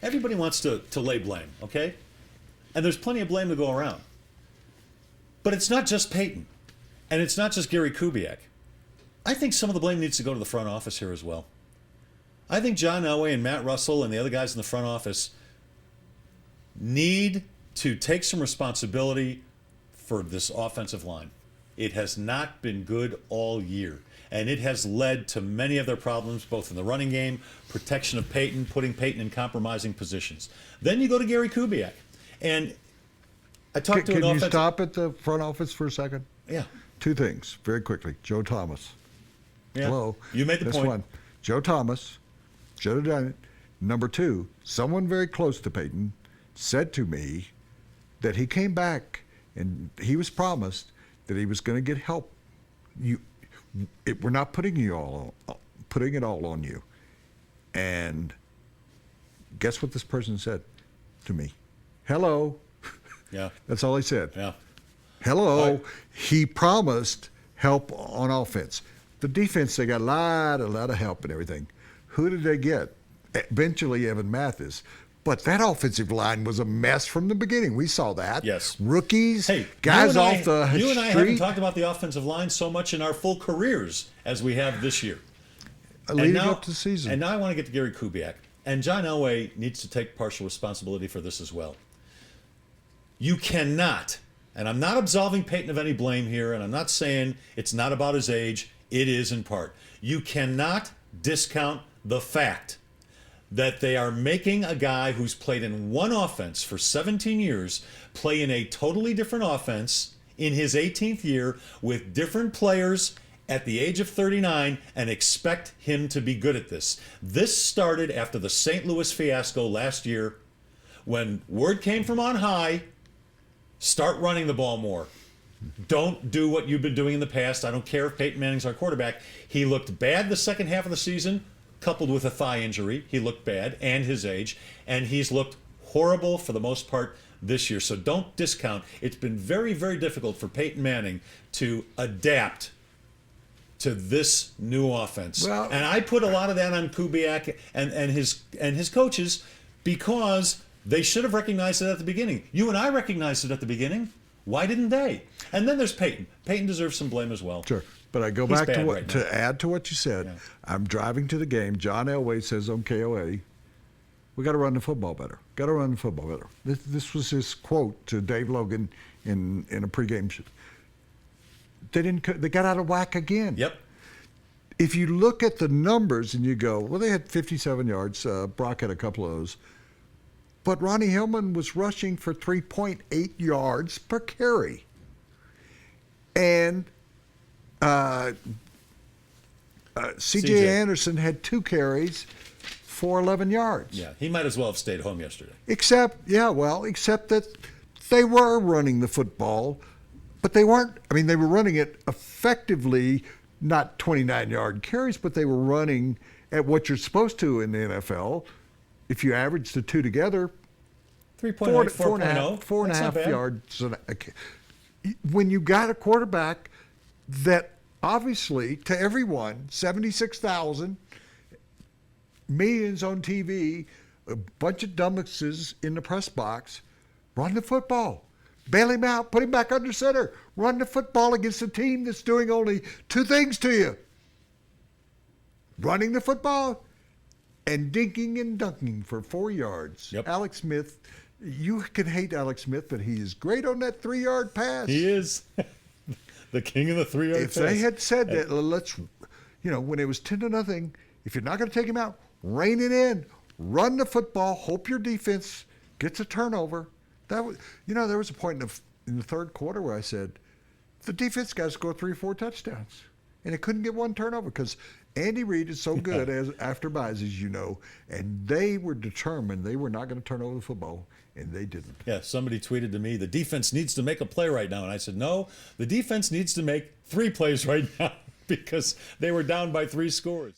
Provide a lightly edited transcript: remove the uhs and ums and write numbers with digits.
everybody wants to lay blame, okay? And there's plenty of blame to go around. But it's not just Peyton, and it's not just Gary Kubiak. I think some of the blame needs to go to the front office here as well. I think John Elway and Matt Russell and the other guys in the front office need to take some responsibility for this offensive line. It has not been good all year, and it has led to many of their problems, both in the running game, protection of Peyton, putting Peyton in compromising positions. Then you go to Gary Kubiak, and I talked to an offensive... Can you stop at the front office for a second? Yeah. Two things, very quickly. Joe Thomas. Yeah. Hello. You made the That's point. One. Joe Thomas should have done it. Number two, someone very close to Peyton said to me that he came back and he was promised that he was going to get help. We're not putting it all on you. And guess what this person said to me? Hello. Yeah. That's all he said. Yeah. Hello. Right. He promised help on offense. The defense, they got a lot of help and everything. Who did they get? Eventually, Evan Mathis. But that offensive line was a mess from the beginning. We saw that. Yes. Rookies, Hey, guys off the street. You and I haven't talked about the offensive line so much in our full careers as we have this year. Leading up to the season. And now I want to get to Gary Kubiak. And John Elway needs to take partial responsibility for this as well. You cannot, and I'm not absolving Peyton of any blame here, and I'm not saying it's not about his age. It is in part. You cannot discount the fact that they are making a guy who's played in one offense for 17 years play in a totally different offense in his 18th year with different players at the age of 39 and expect him to be good at this. This started after the St. Louis fiasco last year when word came from on high, start running the ball more. Don't do what you've been doing in the past. I don't care if Peyton Manning's our quarterback. He looked bad the second half of the season, coupled with a thigh injury. He looked bad, and his age. And he's looked horrible for the most part this year. So don't discount. It's been very, very difficult for Peyton Manning to adapt to this new offense. Well, and I put a lot of that on Kubiak and his coaches because they should have recognized it at the beginning. You and I recognized it at the beginning. Why didn't they? And then there's Peyton. Peyton deserves some blame as well. Sure. But I go He's back to bad what right now. to add to what you said. Yeah. I'm driving to the game. John Elway says on KOA, we got to run the football better. Got to run the football better. This was his quote to Dave Logan in a pregame show. They got out of whack again. Yep. If you look at the numbers and you go, well, they had 57 yards. Brock had a couple of those. But Ronnie Hillman was rushing for 3.8 yards per carry. And C.J. Anderson had 2 carries for 11 yards. Yeah, he might as well have stayed home yesterday. Except that they were running the football, but they weren't. I mean, they were running it effectively, not 29-yard carries, but they were running at what you're supposed to in the NFL. If you average the two together, 3.8, 4.5 That's not bad. yards. When you got a quarterback that obviously, to everyone, 76,000, millions on TV, a bunch of dumbasses in the press box, run the football. Bail him out, put him back under center. Run the football against a team that's doing only 2 things to you. Running the football and dinking and dunking for 4 yards. Yep. Alex Smith, you can hate Alex Smith, but he is great on that 3-yard pass. He is the king of the 3-yard If pass. they had said that, let's, when it was 10-0, if you're not going to take him out, rein it in, run the football, hope your defense gets a turnover. That was, there was a point in the third quarter where I said, the defense got to score 3 or 4 touchdowns. And it couldn't get one turnover because Andy Reid is so good after buys, as you know, and they were determined they were not going to turn over the football, and they didn't. Yeah, somebody tweeted to me, the defense needs to make a play right now. And I said, no, the defense needs to make 3 plays right now because they were down by 3 scores.